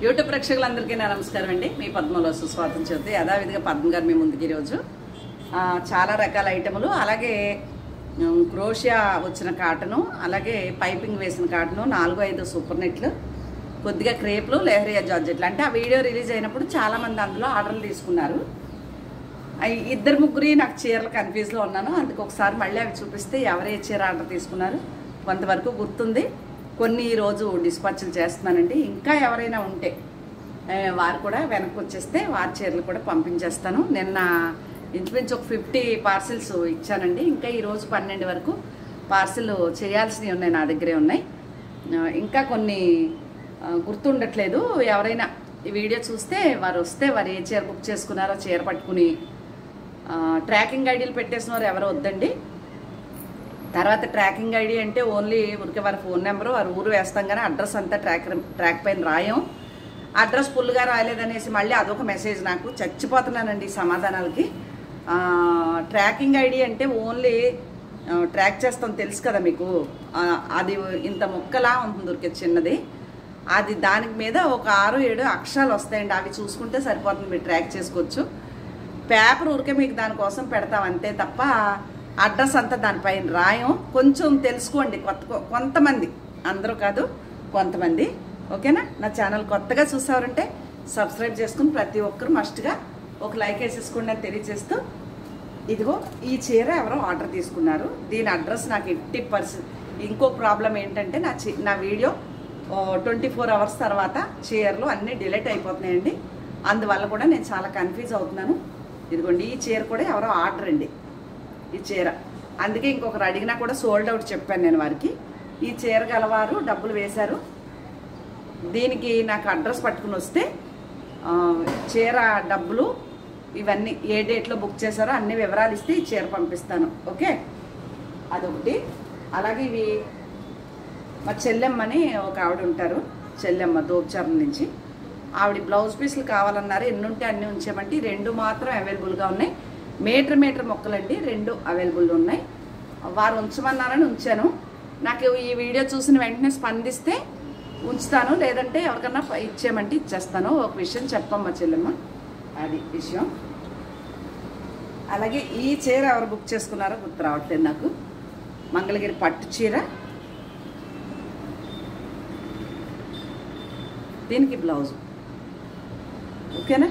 YouTube ప్రేక్షకులందరికీ నా నమస్కారం అండి. మీ పద్మలో సుస్వాగతం చెబుతుంది. యథావిధిగా పద్మ గారు మీ ముందుకి ఈరోజు చాలా రకాల ఐటెములు, అలాగే క్రోషియా వచ్చిన కాటను, అలాగే పైపింగ్ వేసిన కాటను, 4-5 సూపర్ నెట్లు, కొద్దిగా క్రేప్లు, లెహరియా జార్జెట్లు. అంటే ఆ వీడియో రిలీజ్ అయినప్పుడు చాలామంది అందులో ఆర్డర్లు తీసుకున్నారు. ఇద్దరు ముగ్గురి నాకు చీరలు కన్ఫ్యూజ్లో ఉన్నాను. అందుకు ఒకసారి మళ్ళీ అవి చూపిస్తే ఎవరే చీర ఆర్డర్ తీసుకున్నారు కొంతవరకు గుర్తుంది. కొన్ని ఈరోజు డిస్పాచ్లు చేస్తున్నానండి. ఇంకా ఎవరైనా ఉంటే వారు కూడా వెనక్కి వచ్చేస్తే వారి చీరలు కూడా పంపించేస్తాను. నిన్న ఇంచుమించు ఒక 50 పార్సిల్స్ ఇచ్చానండి. ఇంకా ఈరోజు 12 వరకు పార్సిల్ చేయాల్సినవి ఉన్నాయి, నా దగ్గరే ఉన్నాయి. ఇంకా కొన్ని గుర్తుండట్లేదు. ఎవరైనా ఈ వీడియో చూస్తే వారు వస్తే వారు ఏ చీర బుక్ చేసుకున్నారో చీర పట్టుకుని ట్రాకింగ్ ఐడీలు పెట్టేసిన వారు ఎవరో వద్దండి. తర్వాత ట్రాకింగ్ ఐడి అంటే ఓన్లీ ఊరికే వారి ఫోన్ నెంబరు, వారి ఊరు వేస్తాం కానీ అడ్రస్ అంతా ట్రాక్ పైన రాయం. అడ్రస్ ఫుల్గా రాలేదనేసి మళ్ళీ అదొక మెసేజ్. నాకు చచ్చిపోతున్నానండి ఈ సమాధానాలకి. ట్రాకింగ్ ఐడి అంటే ఓన్లీ ట్రాక్ చేస్తాం, తెలుసు కదా మీకు. అది ఇంత ముక్కలా ఉంటుంది ఊరికే చిన్నది. అది దానికి మీద ఒక 6-7 అక్షరాలు వస్తాయండి. అవి చూసుకుంటే సరిపోతుంది, మీరు ట్రాక్ చేసుకోవచ్చు. పేపర్ ఊరికే మీకు దానికోసం పెడతాం అంతే తప్ప అడ్రస్ అంతా దానిపైన రాయం. కొంచెం తెలుసుకోండి, కొంతమంది, అందరూ కాదు కొంతమంది, ఓకేనా. నా ఛానల్ కొత్తగా చూసేవారంటే సబ్స్క్రైబ్ చేసుకుని ప్రతి ఒక్కరు మస్ట్గా ఒక లైక్ వేసేసుకోండి అని తెలియజేస్తూ, ఇదిగో ఈ చీర ఎవరో ఆర్డర్ తీసుకున్నారు. దీని అడ్రస్ నాకు 80%. ఇంకో ప్రాబ్లం ఏంటంటే నా వీడియో 24 అవర్స్ తర్వాత చీరలు అన్నీ డిలీట్ అయిపోతున్నాయండి. అందువల్ల కూడా నేను చాలా కన్ఫ్యూజ్ అవుతున్నాను. ఇదిగోండి ఈ చీర కూడా ఎవరో ఆర్డర్ అండి, ఈ చీర. అందుకే ఇంకొకరు అడిగినా కూడా సోల్డ్ అవుట్ చెప్పాను నేను వారికి. ఈ చీర గలవారు డబ్బులు వేశారు. దీనికి నాకు అడ్రస్ పట్టుకుని వస్తే చీర డబ్బులు ఇవన్నీ ఏ డేట్లో బుక్ చేశారో అన్ని వివరాలు ఇస్తే ఈ చీర పంపిస్తాను, ఓకే. అదొకటి. అలాగే ఇవి మా చెల్లెమ్మని ఒక ఆవిడ ఉంటారు, చెల్లెమ్మ దోపచారం నుంచి. ఆవిడ బ్లౌజ్ పీసులు కావాలన్నారు. ఎన్ని ఉంటే అన్నీ ఉంచామంటే 2 మాత్రం అవైలబుల్గా ఉన్నాయి. మీటర్ మొక్కలండి, 2 అవైలబుల్ ఉన్నాయి. వారు ఉంచమన్నారని ఉంచాను. నాకు ఈ వీడియో చూసిన వెంటనే స్పందిస్తే ఉంచుతాను, లేదంటే ఎవరికన్నా ఇచ్చేయమంటే ఇచ్చేస్తాను. ఒక విషయం చెప్పమ్మా చెల్లెమ్మ, అది విషయం. అలాగే ఈ చీర ఎవరు బుక్ చేసుకున్నారో గుర్తు రావట్లేదు నాకు. మంగళగిరి పట్టు చీర, దీనికి బ్లౌజు, ఓకేనా.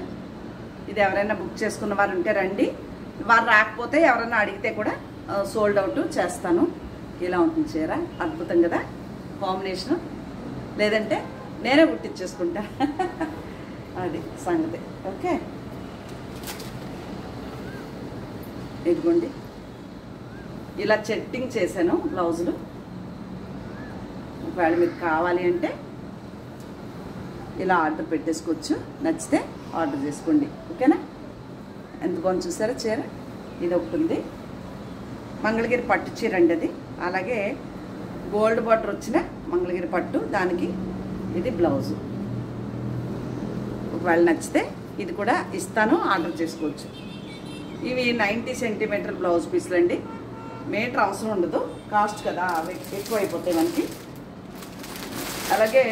ఇది ఎవరైనా బుక్ చేసుకున్న వారు ఉంటే రండి. వారు రాకపోతే ఎవరైనా అడిగితే కూడా సోల్డ్ అవుట్ చేస్తాను. ఇలా ఉంటుంది చీర, అద్భుతం కదా కాంబినేషను. లేదంటే నేనే కుట్టించేసుకుంటా, అది సంగతి, ఓకే. ఇదిగోండి ఇలా సెట్టింగ్ చేశాను బ్లౌజులు. ఒకవేళ మీకు కావాలి అంటే ఇలా ఆర్డర్ పెట్టేసుకోవచ్చు, నచ్చితే ఆర్డర్ చేసుకోండి, ఓకేనా. ఎంత బాగుంది చూసారా చీర. ఇది ఒకటి ఉంది, మంగళగిరి పట్టు చీర అండి అది. అలాగే గోల్డ్ బార్డర్ వచ్చిన మంగళగిరి పట్టు, దానికి ఇది బ్లౌజు. ఒకవేళ నచ్చితే ఇది కూడా ఇస్తాను, ఆర్డర్ చేసుకోవచ్చు. ఇవి 90 సెంటీమీటర్ బ్లౌజ్ పీసులు అండి. మీటర్ అవసరం ఉండదు, కాస్ట్ కదా, అవి ఎక్కువ అయిపోతాయి మనకి. అలాగే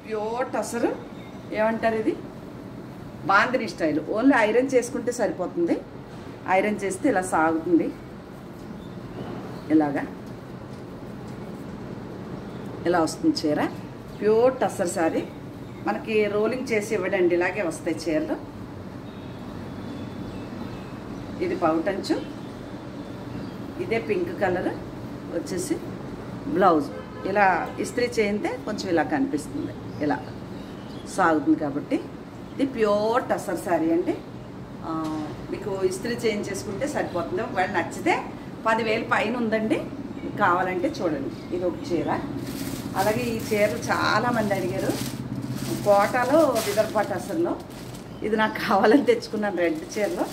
ప్యూర్ టసర్ ఏమంటారు, ఇది బాందిని స్టైల్. ఓన్లీ ఐరన్ చేసుకుంటే సరిపోతుంది. ఐరన్ చేస్తే ఇలా సాగుతుంది, ఇలాగా ఇలా వస్తుంది చీర. ప్యూర్ టసర్ శారీ. మనకి రోలింగ్ చేసి ఇవ్వడండి, ఇలాగే వస్తాయి చీరలు. ఇది పౌటంచు, ఇదే పింక్ కలర్ వచ్చేసి బ్లౌజ్. ఇలా ఇస్త్రీ చేయితే కొంచెం ఇలా కనిపిస్తుంది, ఇలా సాగుతుంది కాబట్టి. ఇది ప్యూర్ టసర్ శారీ అండి. మీకు ఇస్త్రీ చేయించేసుకుంటే సరిపోతుంది. ఒకవేళ నచ్చితే 10,000 పైన ఉందండి, కావాలంటే చూడండి. ఇది ఒక చీర. అలాగే ఈ చీరలు చాలామంది అడిగారు, కోటాలో విదర్భ టసర్లో. ఇది నాకు కావాలని తెచ్చుకున్నాను, రెడ్ చీరలో.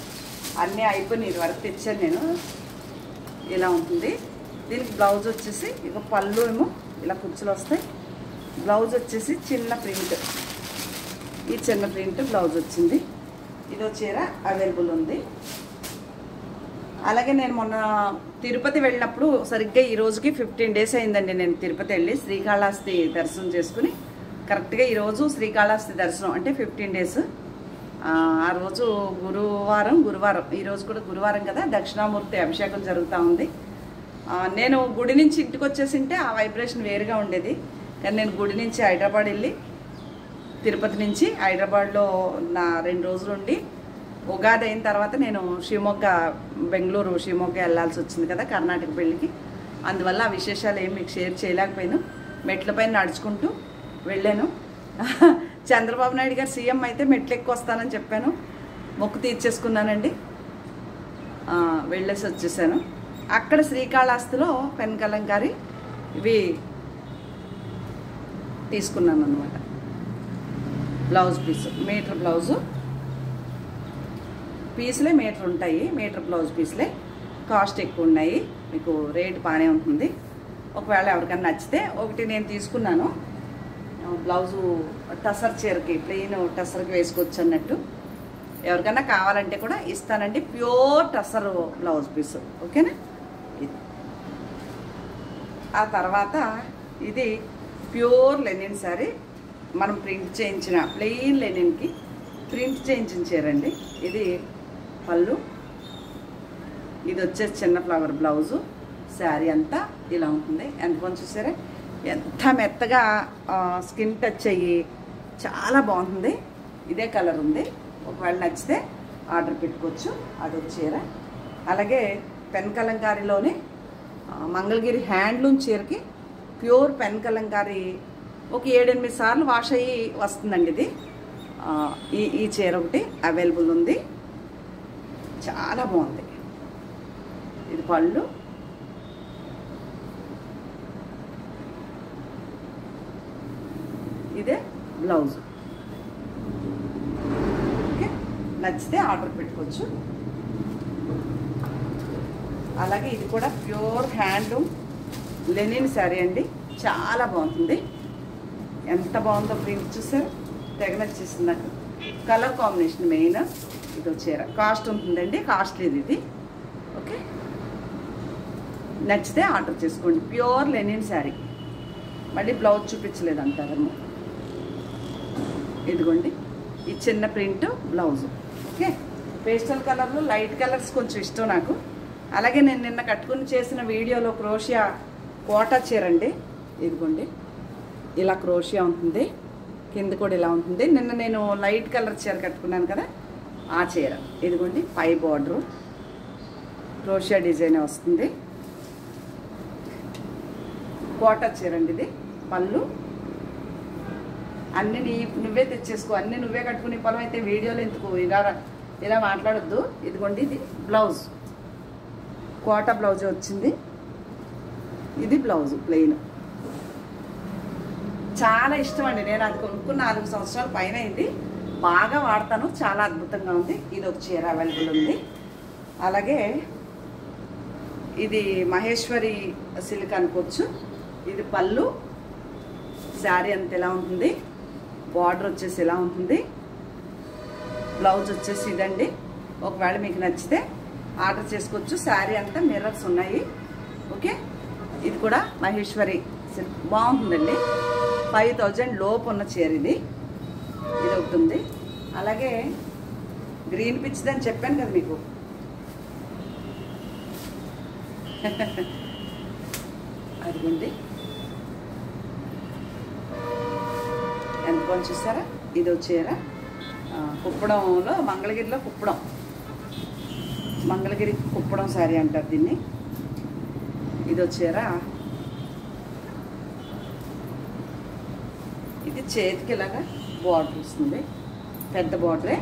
అన్నీ అయిపోయినాయి, ఇది వరకు తెచ్చాను నేను. ఇలా ఉంటుంది. దీనికి బ్లౌజ్ వచ్చేసి ఇక పళ్ళు ఏమో ఇలా కుచ్చులు వస్తాయి. బ్లౌజ్ వచ్చేసి చిన్న ప్రింట్, ఈ చిన్న ప్రింట్ బ్లౌజ్ వచ్చింది. ఇదో చీర అవైలబుల్ ఉంది. అలాగే నేను మొన్న తిరుపతి వెళ్ళినప్పుడు సరిగ్గా ఈ రోజుకి 15 డేస్ అయిందండి. నేను తిరుపతి వెళ్ళి శ్రీకాళహస్తి దర్శనం చేసుకుని కరెక్ట్గా ఈరోజు శ్రీకాళహస్తి దర్శనం అంటే 15 డేస్. ఆ రోజు గురువారం ఈరోజు కూడా గురువారం కదా, దక్షిణామూర్తి అభిషేకం జరుగుతూ ఉంది. నేను గుడి నుంచి ఇంటికి వచ్చేసింటే ఆ వైబ్రేషన్ వేరుగా ఉండేది. కానీ నేను గుడి నుంచి హైదరాబాద్ వెళ్ళి, తిరుపతి నుంచి హైదరాబాద్లో నా 2 రోజులు ఉండి, ఉగాది అయిన తర్వాత నేను బెంగళూరు షివమొగ్గ వెళ్ళాల్సి వచ్చింది కదా కర్ణాటక పెళ్ళికి. అందువల్ల ఆ విశేషాలు ఏం మీకు షేర్ చేయలేకపోయాను. మెట్లపైన నడుచుకుంటూ వెళ్ళాను. చంద్రబాబు నాయుడు గారు సీఎం అయితే మెట్లు ఎక్కువ వస్తానని చెప్పాను, మొక్కు తీర్చేసుకున్నానండి. వెళ్ళేసి వచ్చేసాను. అక్కడ శ్రీకాళహస్తిలో పెన్ కలంకారీ ఇవి తీసుకున్నాను అనమాట. బ్లౌజ్ పీస్, మీటర్ బ్లౌజు పీసులే మీటర్ ఉంటాయి, మీటర్ బ్లౌజ్ పీసులే. కాస్ట్ ఎక్కువ ఉన్నాయి, మీకు రేట్ బాగానే ఉంటుంది. ఒకవేళ ఎవరికైనా నచ్చితే ఒకటి నేను తీసుకున్నాను. బ్లౌజు టసర్ చీరకి, ప్లెయిన్ టసర్కి వేసుకోవచ్చు అన్నట్టు. ఎవరికైనా కావాలంటే కూడా ఇస్తానండి. ప్యూర్ టసర్ బ్లౌజ్ పీస్, ఓకేనా. ఆ తర్వాత ఇది ప్యూర్ లెనిన్ శారీ, మనం ప్రింట్ చేయించిన ప్లెయిన్ లెనిన్కి ప్రింట్ చేయించిన చీరండి. ఇది పళ్ళు, ఇది వచ్చేసి చిన్న ఫ్లవర్ బ్లౌజు. శారీ అంతా ఇలా ఉంటుంది. ఎంత కొంచెం చూసారా, ఎంత మెత్తగా స్కిన్ టచ్ అయ్యి చాలా బాగుంటుంది. ఇదే కలర్ ఉంది, ఒకవేళ నచ్చితే ఆర్డర్ పెట్టుకోవచ్చు. అదొక చీర. అలాగే పెన్ కలంకారీలోనే మంగళగిరి హ్యాండ్లూమ్ చీరకి ప్యూర్ పెన్ కలంకారీ ఒక 7-8 సార్లు వాష్ అయ్యి వస్తుందండి. ఇది ఈ చీర ఒకటి అవైలబుల్ ఉంది, చాలా బాగుంది. ఇది పళ్ళు, ఇదే బ్లౌజ్. ఓకే, నచ్చితే ఆర్డర్ పెట్టుకోవచ్చు. అలాగే ఇది కూడా ప్యూర్ హ్యాండ్లూమ్ లెనిన్ శారీ అండి, చాలా బాగుంటుంది. ఎంత బాగుందో ప్రింట్ చూసారు, తెగ నచ్చేసింది నాకు. Colour combination main. ఇది చీర కాస్ట్ ఉంటుందండి, కాస్ట్లీది ఇది. ఓకే, నచ్చితే ఆర్డర్ చేసుకోండి. Pure linen sari. మళ్ళీ బ్లౌజ్ చూపించలేదు అంటారేమో. ఇదిగోండి, ఈ చిన్న ప్రింట్ బ్లౌజు. ఓకే, పేస్టల్ కలర్లో లైట్ కలర్స్ కొంచెం ఇష్టం నాకు. అలాగే నేను నిన్న కట్టుకుని చేసిన వీడియోలో క్రోషియా కోటా చీర అండి. ఇదిగోండి, ఇలా క్రోషియా ఉంటుంది, కింద కూడా ఇలా ఉంటుంది. నిన్న నేను లైట్ కలర్ చీర కట్టుకున్నాను కదా, ఆ చీర. ఇదిగోండి, పై బార్డరు క్రోషియా డిజైన్ వస్తుంది. కోటా చీర అండి ఇది. పళ్ళు అన్నీ నువ్వే తెచ్చేసుకో, అన్నీ నువ్వే కట్టుకునే పొలం అయితే వీడియోలో ఎందుకు ఇలా మాట్లాడొద్దు. ఇదిగోండి, ఇది బ్లౌజ్, కోటా బ్లౌజ్ వచ్చింది. ఇది బ్లౌజు ప్లెయిన్. చాలా ఇష్టం అండి, నేను అది కొనుక్కున్న 4 సంవత్సరాల పైన అయింది. బాగా వాడతాను, చాలా అద్భుతంగా ఉంది. ఇది ఒక చీర అవైలబుల్ ఉంది. అలాగే ఇది మహేశ్వరి సిల్క్ అనుకోవచ్చు. ఇది పళ్ళు, శారీ అంత ఇలా ఉంటుంది. బార్డర్ వచ్చేసి ఇలా ఉంటుంది. బ్లౌజ్ వచ్చేసి ఇదండి. ఒకవేళ మీకు నచ్చితే ఆర్డర్ చేసుకోవచ్చు. శారీ అంతా మిర్రర్స్ ఉన్నాయి. ఓకే, ఇది కూడా మహేశ్వరి సిల్క్, బాగుంటుందండి. 5000 లోపు ఉన్న చీర ఇది. ఇది అవుతుంది. అలాగే గ్రీన్ పిచ్చిదని చెప్పాను కదా మీకు. అదిగోండి, ఎంత కొంచెం చూసారా. ఇది చీర కుప్పడంలో, మంగళగిరిలో కుప్పడం, మంగళగిరి కుప్పడం శారీ అంటారు దీన్ని. ఇది చీర. ఇది చేతికి ఇలాగా బార్డర్ వస్తుంది, పెద్ద బార్డరే.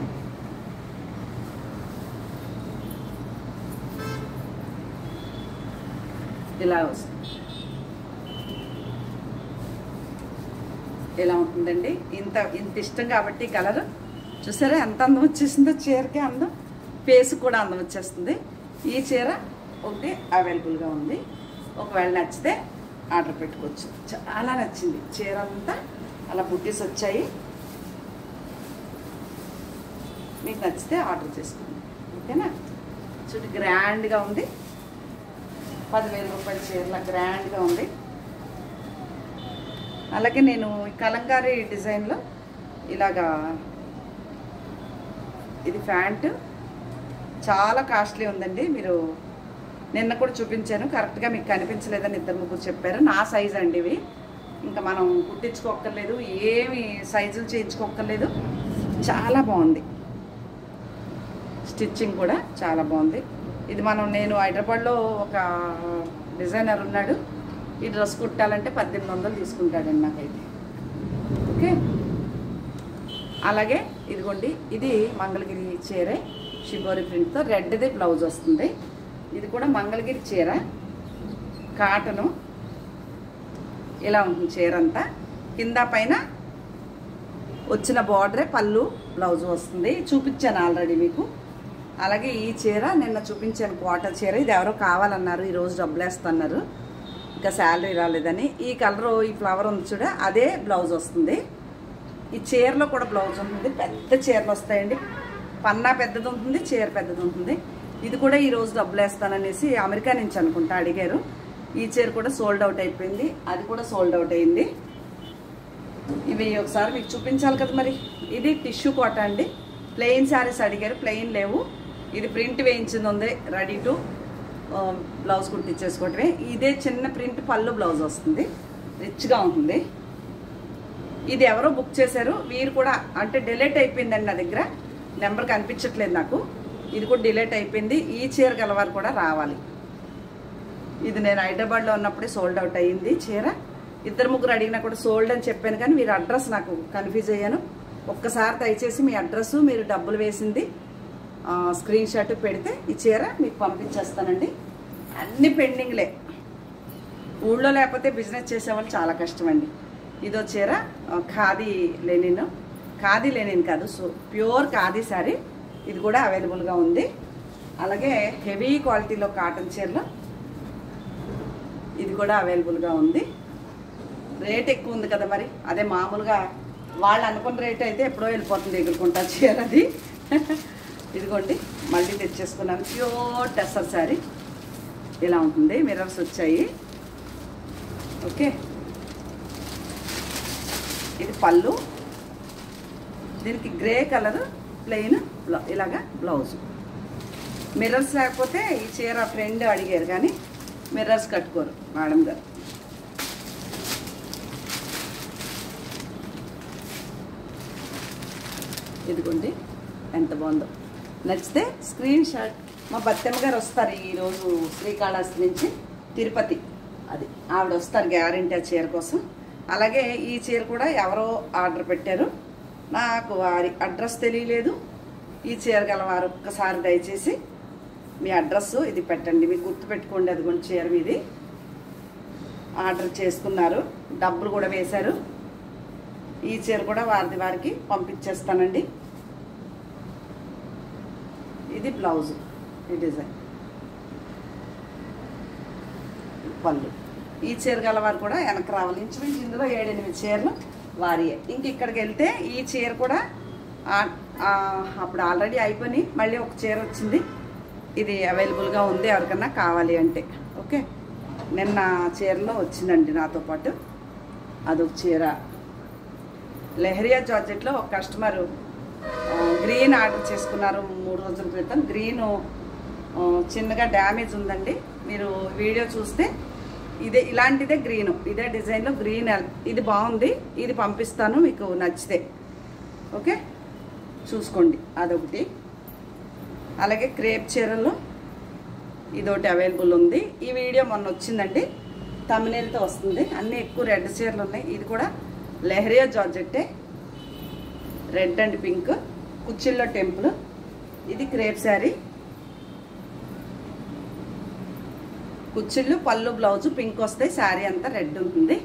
ఇలా వస్తుంది, ఇలా ఉంటుందండి. ఇంత ఇష్టం కాబట్టి కలర్ చూసారా ఎంత అందం వచ్చేసిందో చీరకి. అందం, ఫేస్ కూడా అందం వచ్చేస్తుంది. ఈ చీర ఒకటి అవైలబుల్గా ఉంది. ఒకవేళ నచ్చితే ఆర్డర్ పెట్టుకోవచ్చు. చాలా నచ్చింది చీర అంతా, అలా బుట్టీస్ వచ్చాయి. మీకు నచ్చితే ఆర్డర్ చేసుకోండి, ఓకేనా. చూడు, గ్రాండ్గా ఉంది. 10,000 రూపాయల చీరలా గ్రాండ్గా ఉంది. అలాగే నేను కలంకారీ డిజైన్లో ఇలాగా ఇది ప్యాంటు చాలా కాస్ట్లీ ఉందండి. మీరు నిన్న కూడా చూపించాను, కరెక్ట్గా మీకు కనిపించలేదని 2-3 చెప్పారు. నా సైజ్ అండి ఇవి. ఇంకా మనం కుట్టించుకోక్కర్లేదు, ఏమి సైజులు చేయించుకోక్కర్లేదు. చాలా బాగుంది, స్టిచ్చింగ్ కూడా చాలా బాగుంది. ఇది నేను హైదరాబాద్లో ఒక డిజైనర్ ఉన్నాడు, ఈ డ్రెస్ కుట్టాలంటే 1800 తీసుకుంటాడండి నాకైతే. ఓకే, అలాగే ఇదిగోండి, ఇది మంగళగిరి చీరే షిబోరి ప్రింట్తో రెడ్ది బ్లౌజ్ వస్తుంది. ఇది కూడా మంగళగిరి చీర, కాటను. ఇలా ఉంటుంది చీర అంతా. కింద పైన వచ్చిన బార్డరే పళ్ళు, బ్లౌజ్ వస్తుంది. చూపించాను ఆల్రెడీ మీకు. అలాగే ఈ చీర నిన్న చూపించాను, క్వార్టర్ చీర. ఇది ఎవరో కావాలన్నారు, ఈరోజు డబ్బులు వేస్తున్నారు, ఇంకా శాలరీ రాలేదని. ఈ కలరు, ఈ ఫ్లవర్ ఉంది చూడ, అదే బ్లౌజ్ వస్తుంది. ఈ చీరలో కూడా బ్లౌజ్ ఉంటుంది. పెద్ద చీరలు వస్తాయండి, పన్నా పెద్దది ఉంటుంది, చీర పెద్దది ఉంటుంది. ఇది కూడా ఈరోజు డబ్బులు వేస్తాననేసి అమెరికా నుంచి అనుకుంటా అడిగారు. ఈ చీర కూడా సోల్డ్ అవుట్ అయిపోయింది, అది కూడా సోల్డ్ అవుట్ అయింది. ఇవి ఒకసారి మీకు చూపించాలి కదా మరి. ఇది టిష్యూ కోట అండి. ప్లెయిన్ శారీస్ అడిగారు, ప్లెయిన్ లేవు. ఇది ప్రింట్ వేయించింది ఉంది, రెడీ టు బ్లౌజ్ కుట్టించేసుకోవటమే. ఇదే చిన్న ప్రింట్ పళ్ళు బ్లౌజ్ వస్తుంది, రిచ్గా ఉంటుంది. ఇది ఎవరో బుక్ చేశారు, వీరు కూడా అంటే డిలీట్ అయిపోయిందండి నా దగ్గర, నెంబర్ కనిపించట్లేదు నాకు. ఇది కూడా డిలీట్ అయిపోయింది. ఈ చీర గలవారు కూడా రావాలి. ఇది నేను హైదరాబాద్లో ఉన్నప్పుడే సోల్డ్ అవుట్ అయ్యింది చీర. 2-3 అడిగినా కూడా సోల్డ్ అని చెప్పాను, కానీ మీరు అడ్రస్ నాకు కన్ఫ్యూజ్ అయ్యాను. ఒక్కసారి దయచేసి మీ అడ్రస్, మీరు డబ్బులు వేసింది స్క్రీన్ షాట్ పెడితే ఈ చీర మీకు పంపించేస్తానండి. అన్ని పెండింగ్లే. ఊళ్ళో లేకపోతే బిజినెస్ చేసేవాళ్ళు చాలా కష్టం అండి. ఇదో చీర ఖాదీ లెనిన్, ఖాదీ లెనిన్ కాదు, సో ప్యూర్ ఖాదీ శారీ. ఇది కూడా అవైలబుల్గా ఉంది. అలాగే హెవీ క్వాలిటీలో కాటన్ చీరలో ఇది కూడా అవైలబుల్గా ఉంది. రేట్ ఎక్కువ ఉంది కదా మరి, అదే మామూలుగా వాళ్ళు అనుకున్న రేట్ అయితే ఎప్పుడో వెళ్ళిపోతుంది ఎగురుకుంటా చీర అది. ఇదిగోండి, మళ్ళీ తెచ్చేసుకున్నాను. ప్యూర్ టెస్సర్ శారీ ఇలా ఉంటుంది, మిర్రర్స్ వచ్చాయి. ఓకే, ఇది పళ్ళు, దీనికి గ్రే కలర్ ప్లెయిన్ ఇలాగా బ్లౌజ్. మిర్రర్స్ లేకపోతే ఈ చీర ఫ్రెండ్ అడిగారు, కానీ మిర్రర్స్ కట్టుకోరు మేడం గారు. ఇదిగోండి ఎంత బాగుందో. నచ్చితే స్క్రీన్ షాట్. మా బత్తెమ్మ గారు వస్తారు ఈరోజు శ్రీకాళహస్తి నుంచి తిరుపతి, అది ఆవిడ వస్తారు గ్యారెంటీ ఆ చీర కోసం. అలాగే ఈ చీర కూడా ఎవరో ఆర్డర్ పెట్టారు, నాకు వారి అడ్రస్ తెలియలేదు. ఈ చీర గలవారు ఒక్కసారి దయచేసి మీ అడ్రస్ ఇది పెట్టండి, మీకు గుర్తుపెట్టుకోండి. అది కూడా చీర మీది ఆర్డర్ చేసుకున్నారు, డబ్బులు కూడా వేశారు. ఈ చీర కూడా వారికి పంపించేస్తానండి. ఇది బ్లౌజ్, ఈ డిజైన్ పళ్ళు. ఈ చీర గలవారు కూడా వెనక్కి రావాలి. ఇంచుమించు ఇందులో 7-8 చీరలు వారియే. ఇంక ఇక్కడికి వెళ్తే ఈ చీర కూడా అప్పుడు ఆల్రెడీ అయిపోయి మళ్ళీ ఒక చీర వచ్చింది, ఇది అవైలబుల్గా ఉంది ఎవరికన్నా కావాలి అంటే. ఓకే, నిన్న చీరలో వచ్చిందండి నాతో పాటు అదొక చీర. లెహరియా జార్జెట్లో ఒక కస్టమరు గ్రీన్ ఆర్డర్ చేసుకున్నారు 3 రోజుల క్రితం. గ్రీను చిన్నగా డ్యామేజ్ ఉందండి, మీరు వీడియో చూస్తే ఇదే ఇలాంటిదే గ్రీను, ఇదే డిజైన్లో గ్రీన్. ఇది బాగుంది, ఇది పంపిస్తాను మీకు నచ్చితే. ఓకే, చూసుకోండి. అదొకటి. అలాగే క్రేప్ చీరల్లో ఇదొకటి అవైలబుల్ ఉంది. ఈ వీడియో మొన్న వచ్చిందండి, తమిళతో వస్తుంది. అన్నీ ఎక్కువ రెడ్ చీరలు ఉన్నాయి. ఇది కూడా leheriya georgette, red and pink, కుచ్చిళ్ళో టెంపుల్. ఇది క్రేప్ శారీ, కుచ్చిళ్ళు పళ్ళు బ్లౌజు పింక్ వస్తాయి, శారీ అంతా రెడ్ ఉంటుంది.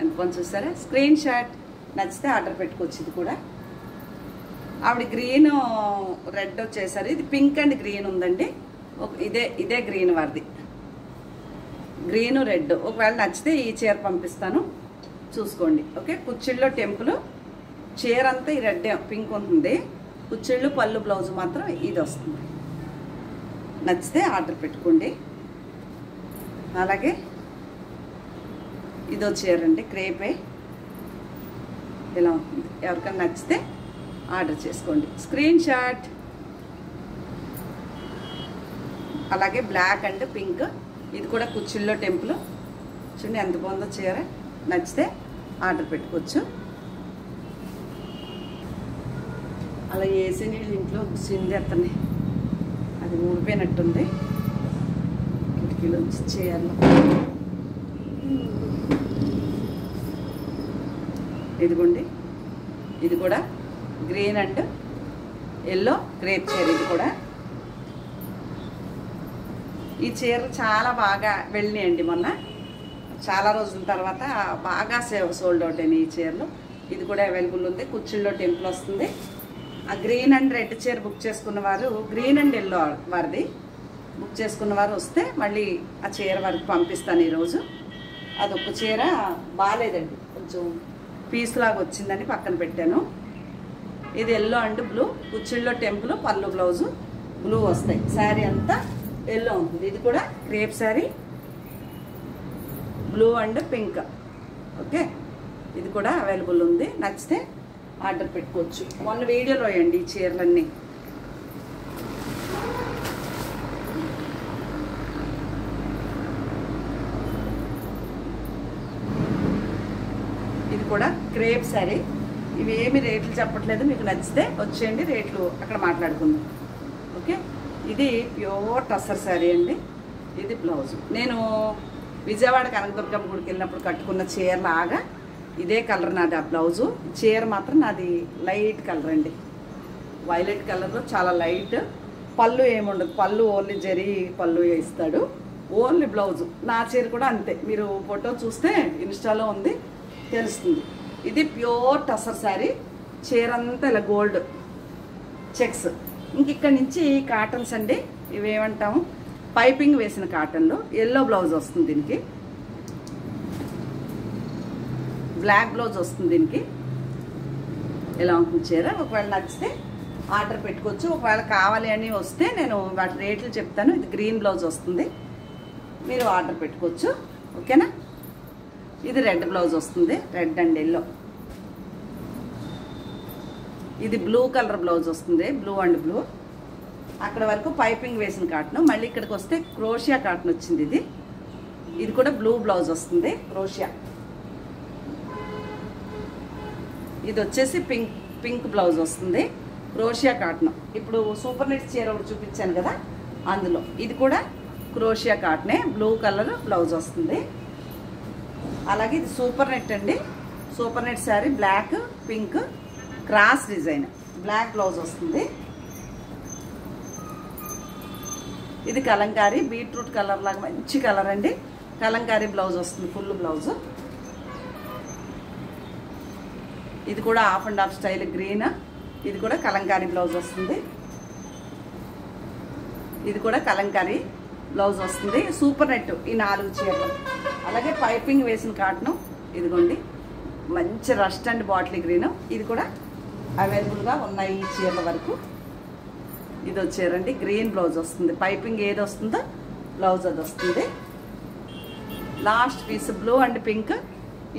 ఎంత కొంచెం చూసారా. స్క్రీన్ షాట్ నచ్చితే ఆర్డర్ పెట్టుకోవచ్చు. ఇది కూడా ఆవిడ గ్రీన్ రెడ్ వచ్చేసరి, ఇది పింక్ అండ్ గ్రీన్ ఉందండి. ఇదే గ్రీన్ వారిది, గ్రీను రెడ్. ఒకవేళ నచ్చితే ఈ చీర పంపిస్తాను, చూసుకోండి. ఓకే, కుచ్చిళ్ళో టెంపుల్ చీర అంతా ఈ రెడ్ పింక్ ఉంటుంది, కుచ్చిళ్ళు పళ్ళు బ్లౌజ్ మాత్రం ఇది వస్తుంది. నచ్చితే ఆర్డర్ పెట్టుకోండి. అలాగే ఇదో చీర అండి, క్రేపే. ఇలా ఉంటుంది. ఎవరికైనా నచ్చితే ఆర్డర్ చేసుకోండి, స్క్రీన్ షాట్. అలాగే బ్లాక్ అండ్ పింక్, ఇది కూడా కుచ్చిళ్ళో టెంపుల్. చూడండి ఎంత బాగుందో చీర. నచ్చితే ఆర్డర్ పెట్టుకోవచ్చు. అలా వేసే నీళ్ళు ఇంట్లో సింది ఎత్తని, అది ఊడిపోయినట్టుంది కిటికీలో చీరలో. ఇదిగోండి, ఇది కూడా గ్రీన్ అండ్ ఎల్లో క్రేప్ చీర. ఇది కూడా ఈ చీరలు చాలా బాగా వెళ్ళినాయండి. మొన్న చాలా రోజుల తర్వాత బాగా సోల్డ్ అవుట్ అయినాయి ఈ చీరలు. ఇది కూడా అవైలబుల్ ఉంది. కుచ్చిళ్ళో టెంపుల్ వస్తుంది. ఆ గ్రీన్ అండ్ రెడ్ చీర బుక్ చేసుకున్న వారు, గ్రీన్ అండ్ ఎల్లో వారిది బుక్ చేసుకున్న వారు వస్తే మళ్ళీ ఆ చీర వరకు పంపిస్తాను ఈరోజు. అదొక చీర బాగాలేదండి, కొంచెం పీస్ లాగా వచ్చిందని పక్కన పెట్టాను. ఇది ఎల్లో అండ్ బ్లూ, కుచ్చిళ్ళో టెంపుల్, పళ్ళు బ్లౌజు బ్లూ వస్తాయి. శారీ అంతా ఎల్లో ఉంటుంది. ఇది కూడా crepe sari, blue and pink. Okay, ఇది కూడా అవైలబుల్ ఉంది. నచ్చితే ఆర్డర్ పెట్టుకోవచ్చు. మొన్న వీడియోలో వేయండి ఈ చీరలన్నీ. ఇది కూడా క్రేప్ శారీ. ఇవి ఏమి రేట్లు చెప్పట్లేదు, మీకు నచ్చితే వచ్చేయండి, రేట్లు అక్కడ మాట్లాడుకుందాం. ఓకే, ఇది ప్యూర్ టస్సర్ శారీ అండి. ఇది బ్లౌజ్. నేను విజయవాడ కనకదుర్గమ్మ గుడికి వెళ్ళినప్పుడు కట్టుకున్న చీర లాగా ఇదే కలర్ నాది. ఆ బ్లౌజు, చీర మాత్రం నాది లైట్ కలర్ అండి, వైలెట్ కలర్లో చాలా లైట్. పళ్ళు ఏముండదు, పళ్ళు ఓన్లీ జరీ పళ్ళు ఇస్తాడు, ఓన్లీ బ్లౌజు. నా చీర కూడా అంతే, మీరు ఫోటో చూస్తే ఇన్స్టాలో ఉంది, తెలుస్తుంది. ఇది ప్యూర్ టసర్ శారీ. చీర అంతా ఇలా గోల్డ్ చెక్స్. ఇంక ఇక్కడ నుంచి కాటన్స్ అండి. ఇవేమంటాము, పైపింగ్ వేసిన కాటన్లో ఎల్లో బ్లౌజ్ వస్తుంది దీనికి, బ్లాక్ బ్లౌజ్ వస్తుంది దీనికి. ఇలా ఉంటుంది చీర. ఒకవేళ నచ్చితే ఆర్డర్ పెట్టుకోవచ్చు. ఒకవేళ కావాలి అని వస్తే నేను వాటి రేట్లు చెప్తాను. ఇది గ్రీన్ బ్లౌజ్ వస్తుంది, మీరు ఆర్డర్ పెట్టుకోవచ్చు. ఓకేనా. ఇది రెడ్ బ్లౌజ్ వస్తుంది, రెడ్ అండ్ ఎల్లో. ఇది బ్లూ కలర్ బ్లౌజ్ వస్తుంది, బ్లూ అండ్ బ్లూ. అక్కడ వరకు పైపింగ్ వేసిన కాటన్. మళ్ళీ ఇక్కడికి వస్తే క్రోషియా కాటన్ వచ్చింది. ఇది కూడా బ్లూ బ్లౌజ్ వస్తుంది, క్రోషియా. ఇది వచ్చేసి పింక్ బ్లౌజ్ వస్తుంది, క్రోషియా కాటన్. ఇప్పుడు సూపర్ నెట్ చీర ఒకటి చూపించాను కదా, అందులో ఇది కూడా క్రోషియా కాటనే, బ్లూ కలర్ బ్లౌజ్ వస్తుంది. అలాగే ఇది సూపర్ నెట్ అండి, super net sari, black pink cross design, black blouse వస్తుంది. ఇది కలంకారీ, బీట్రూట్ కలర్ లాగా మంచి కలర్ అండి. కలంకారీ బ్లౌజ్ వస్తుంది, ఫుల్ బ్లౌజ్. ఇది కూడా half and half style green. ఇది కూడా కలంకారీ బ్లౌజ్ వస్తుంది. ఇది కూడా కలంకారీ బ్లౌజ్ వస్తుంది. సూపర్ నెట్ ఈ 4 చీరలు. అలాగే పైపింగ్ వేసిన కాటను, ఇదిగోండి మంచి రస్ట్ అండ్ బాటిల్ గ్రీన్. ఇది కూడా అవైలబుల్గా ఉన్నాయి ఈ చీరల వరకు. ఇది వచ్చారండి, గ్రీన్ బ్లౌజ్ వస్తుంది. పైపింగ్ ఏది వస్తుందో బ్లౌజ్ అది వస్తుంది. Last piece blue and pink.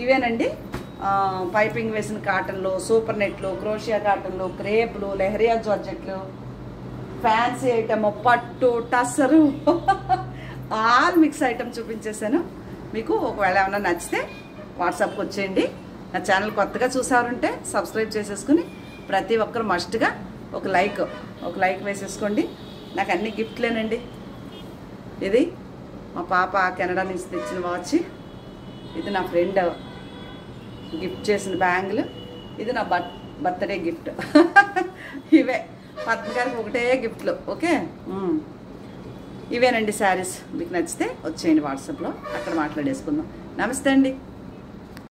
ఇవేనండి పైపింగ్ వేసిన కాటన్లు, సూపర్ నెట్లు, క్రోషియా కాటన్లు, క్రేప్లు, లెహరియా జార్జెట్లు, ఫ్యాన్సీ ఐటమ్, పట్టు, టస్సరు, ఆల్ మిక్స్ ఐటమ్ చూపించేశాను మీకు. ఒకవేళ ఏమైనా నచ్చితే వాట్సాప్కి వచ్చేయండి. నా ఛానల్ కొత్తగా చూసారంటే సబ్స్క్రైబ్ చేసేసుకుని ప్రతి ఒక్కరు మస్ట్గా ఒక లైక్ వేసేసుకోండి. నాకు అన్ని గిఫ్ట్లేనండి. ఇది మా పాప కెనడా నుంచి తెచ్చిన వాచ్, ఇది నా ఫ్రెండ్ గిఫ్ట్ చేసిన బ్యాంగిల్, ఇది నా బర్త్డే గిఫ్ట్. ఇవే పద్మ గారికి ఒకటే గిఫ్ట్లు. ఓకే, ఇవేనండి శారీస్. మీకు నచ్చితే వచ్చేయండి వాట్సాప్లో, అక్కడ మాట్లాడేసుకుందాం. నమస్తే అండి.